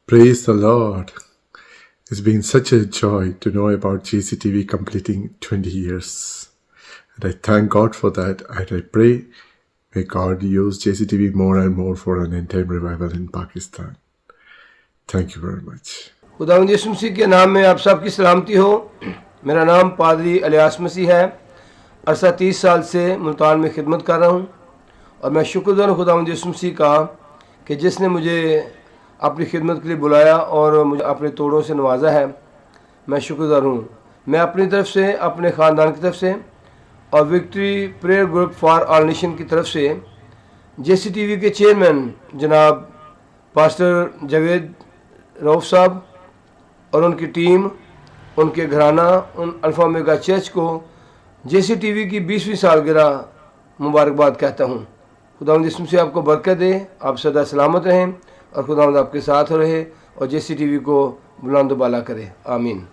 Praise the Lord. It's been such a joy to know about JCTV completing 20 years. And I thank God for that. And I pray, may God use JCTV more and more for an end-time revival in Pakistan. Thank you very much. खुदावंद यीशु मसीह के नाम में आप सबकी सलामती हो। मेरा नाम पादरी इलियास मसीह है। अरसा 30 साल से मुल्तान में खिदमत कर रहा हूँ और मैं शुक्रगुज़ार हूँ खुदावंद यीशु मसीह का कि जिसने मुझे अपनी खिदमत के लिए बुलाया और मुझे अपने तोड़ों से नवाजा है। मैं शुक्रगुज़ार हूँ। मैं अपनी तरफ से, अपने ख़ानदान की तरफ से और victory prayer group for all nation की तरफ से JCTV के चेयरमैन जनाब पास्टर जावेद रऊफ़ साहब और उनकी टीम, उनके घराना, उन अल्फ़ा ओमेगा चर्च को JCTV की 20वीं सालगिरह मुबारकबाद कहता हूँ। खुदावंद यीशु मसीह आपको बरकत दे, आप सदा सलामत रहें और खुदावंद आपके साथ रहे और JCTV को बुलंद बाला करे। आमीन।